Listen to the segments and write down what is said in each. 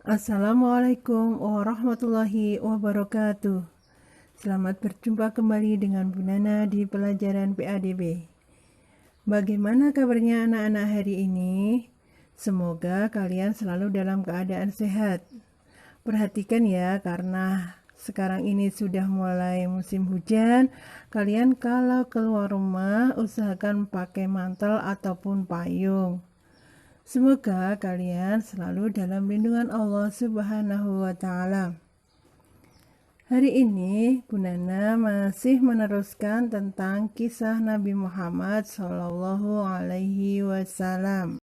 Assalamualaikum warahmatullahi wabarakatuh. Selamat berjumpa kembali dengan Bu Nana di pelajaran PADB. Bagaimana kabarnya anak-anak hari ini? Semoga kalian selalu dalam keadaan sehat. Perhatikan ya, karena sekarang ini sudah mulai musim hujan. Kalian kalau keluar rumah usahakan pakai mantel ataupun payung. Semoga kalian selalu dalam lindungan Allah Subhanahu wa Ta'ala. Hari ini Bu Nana masih meneruskan tentang kisah Nabi Muhammad Shallallahu Alaihi Wasallam.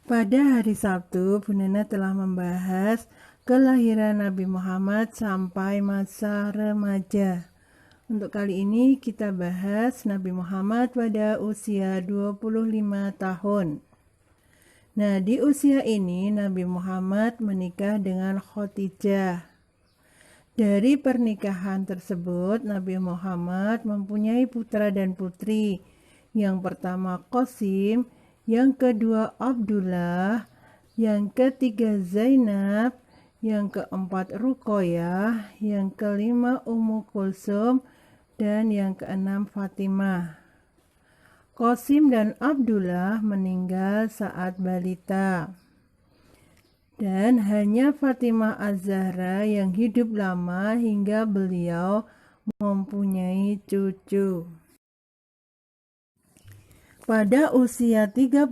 Pada hari Sabtu, Bu Nana telah membahas kelahiran Nabi Muhammad sampai masa remaja. Untuk kali ini kita bahas Nabi Muhammad pada usia 25 tahun. Nah, di usia ini Nabi Muhammad menikah dengan Khadijah. Dari pernikahan tersebut, Nabi Muhammad mempunyai putra dan putri. Yang pertama Qasim, yang kedua Abdullah, yang ketiga Zainab, yang keempat Ruqayyah, yang kelima Ummu Kulsum, dan yang keenam Fatimah. Qasim dan Abdullah meninggal saat balita. Dan hanya Fatimah Az-Zahra yang hidup lama hingga beliau mempunyai cucu. Pada usia 35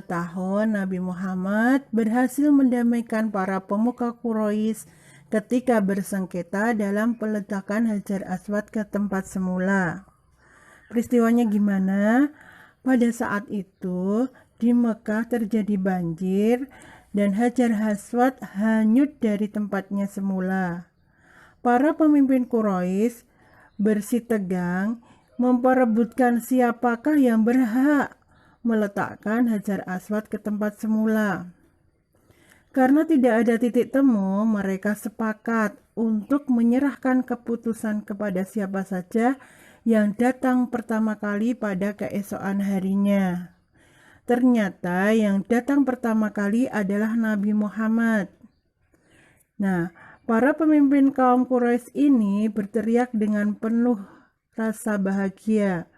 tahun, Nabi Muhammad berhasil mendamaikan para pemuka Quraisy ketika bersengketa dalam peletakan Hajar Aswad ke tempat semula. Peristiwanya gimana? Pada saat itu di Mekah terjadi banjir dan Hajar Aswad hanyut dari tempatnya semula. Para pemimpin Quraisy bersitegang memperebutkan siapakah yang berhak meletakkan Hajar Aswad ke tempat semula. Karena tidak ada titik temu, mereka sepakat untuk menyerahkan keputusan kepada siapa saja yang datang pertama kali pada keesokan harinya. Ternyata yang datang pertama kali adalah Nabi Muhammad. Nah, para pemimpin kaum Quraisy ini berteriak dengan penuh rasa bahagia.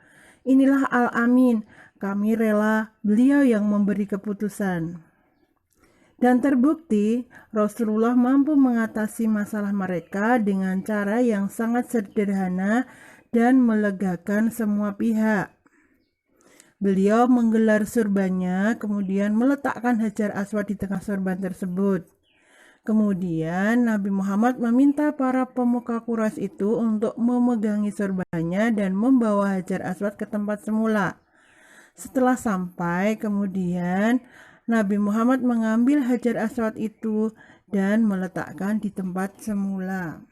Inilah Al-Amin, kami rela beliau yang memberi keputusan. Dan terbukti Rasulullah mampu mengatasi masalah mereka dengan cara yang sangat sederhana dan melegakan semua pihak. Beliau menggelar surbannya, kemudian meletakkan Hajar Aswad di tengah surban tersebut. Kemudian Nabi Muhammad meminta para pemuka Quraisy itu untuk memegangi surbannya dan membawa Hajar Aswad ke tempat semula. Setelah sampai, kemudian Nabi Muhammad mengambil Hajar Aswad itu dan meletakkan di tempat semula.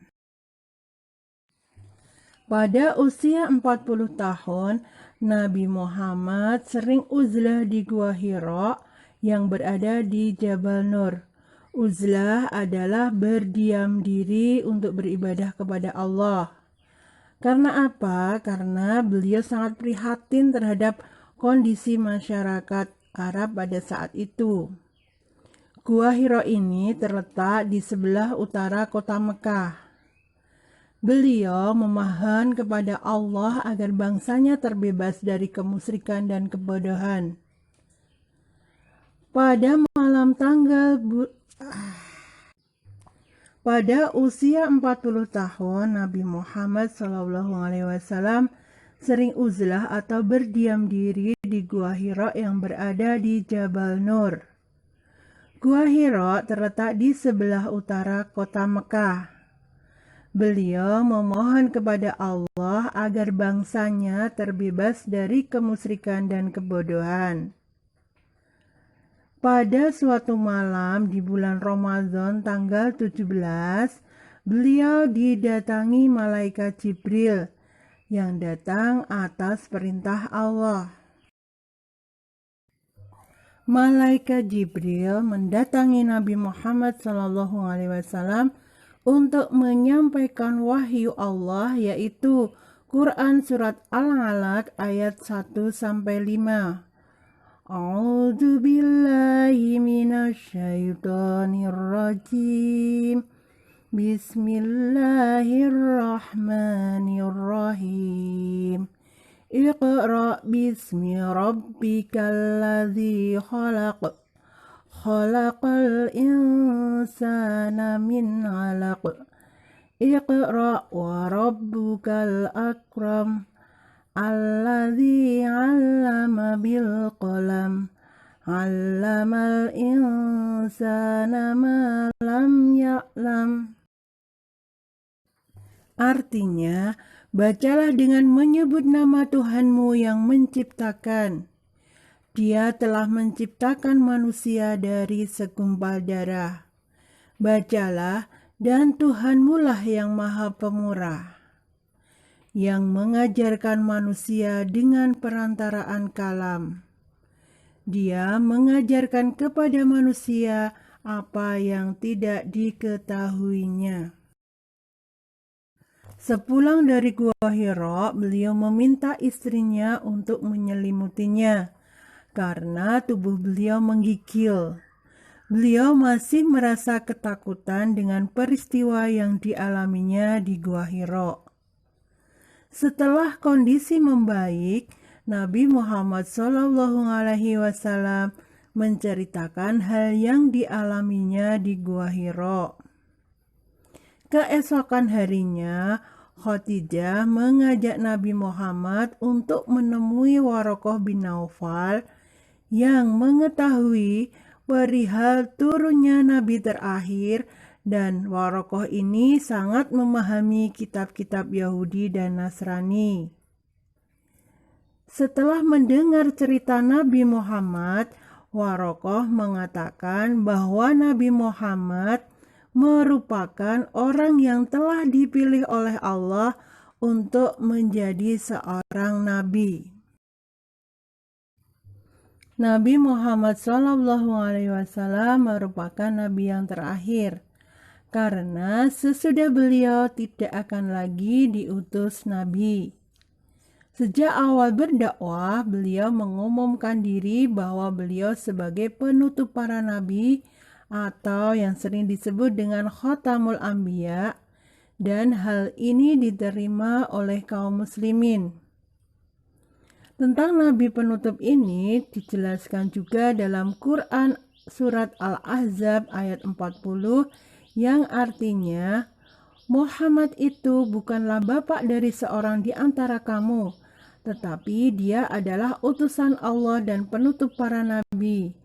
Pada usia 40 tahun, Nabi Muhammad sering uzlah di Gua Hira yang berada di Jabal Nur. Uzlah adalah berdiam diri untuk beribadah kepada Allah. Karena apa? Karena beliau sangat prihatin terhadap kondisi masyarakat Arab pada saat itu. Gua Hira ini terletak di sebelah utara kota Mekah. Beliau memohon kepada Allah agar bangsanya terbebas dari kemusyrikan dan kebodohan. Pada usia 40 tahun, Nabi Muhammad SAW sering uzlah atau berdiam diri di Gua Hira yang berada di Jabal Nur. Gua Hira terletak di sebelah utara kota Mekah. Beliau memohon kepada Allah agar bangsanya terbebas dari kemusyrikan dan kebodohan. Pada suatu malam di bulan Ramadan tanggal 17, beliau didatangi malaikat Jibril yang datang atas perintah Allah. Malaikat Jibril mendatangi Nabi Muhammad SAW untuk menyampaikan wahyu Allah, yaitu Quran surat Al-Alaq ayat 1-5. A'udzu billahi minasyaitonir rajim. Bismillahirrahmanirrahim. Iqra bismi rabbikal ladzi khalaq. Khalaqal insana min 'alaq. Iqra wa rabbukal akram. Alladzi 'allama bil qalam. 'Allamal insana ma lam ya'lam. Artinya, bacalah dengan menyebut nama Tuhanmu yang menciptakan. Dia telah menciptakan manusia dari segumpal darah. Bacalah, dan Tuhanmu lah yang Maha Pemurah, yang mengajarkan manusia dengan perantaraan kalam. Dia mengajarkan kepada manusia apa yang tidak diketahuinya. Sepulang dari Gua Hira, beliau meminta istrinya untuk menyelimutinya karena tubuh beliau menggigil. Beliau masih merasa ketakutan dengan peristiwa yang dialaminya di Gua Hira. Setelah kondisi membaik, Nabi Muhammad SAW menceritakan hal yang dialaminya di Gua Hira. Keesokan harinya, Khadijah mengajak Nabi Muhammad untuk menemui Waraqah bin Naufal yang mengetahui perihal turunnya Nabi terakhir, dan Waraqah ini sangat memahami kitab-kitab Yahudi dan Nasrani. Setelah mendengar cerita Nabi Muhammad, Waraqah mengatakan bahwa Nabi Muhammad merupakan orang yang telah dipilih oleh Allah untuk menjadi seorang nabi. Nabi Muhammad SAW merupakan nabi yang terakhir, karena sesudah beliau tidak akan lagi diutus nabi. Sejak awal berdakwah, beliau mengumumkan diri bahwa beliau sebagai penutup para nabi, atau yang sering disebut dengan Khatamul Anbiya, dan hal ini diterima oleh kaum muslimin. Tentang nabi penutup ini dijelaskan juga dalam Quran surat Al-Ahzab ayat 40 yang artinya, Muhammad itu bukanlah bapak dari seorang di antara kamu, tetapi dia adalah utusan Allah dan penutup para nabi.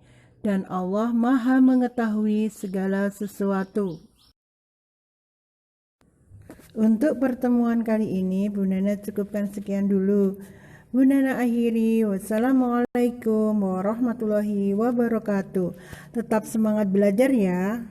Dan Allah Maha mengetahui segala sesuatu. Untuk pertemuan kali ini, Bu Nana cukupkan sekian dulu. Bu Nana akhiri, wassalamualaikum warahmatullahi wabarakatuh. Tetap semangat belajar ya.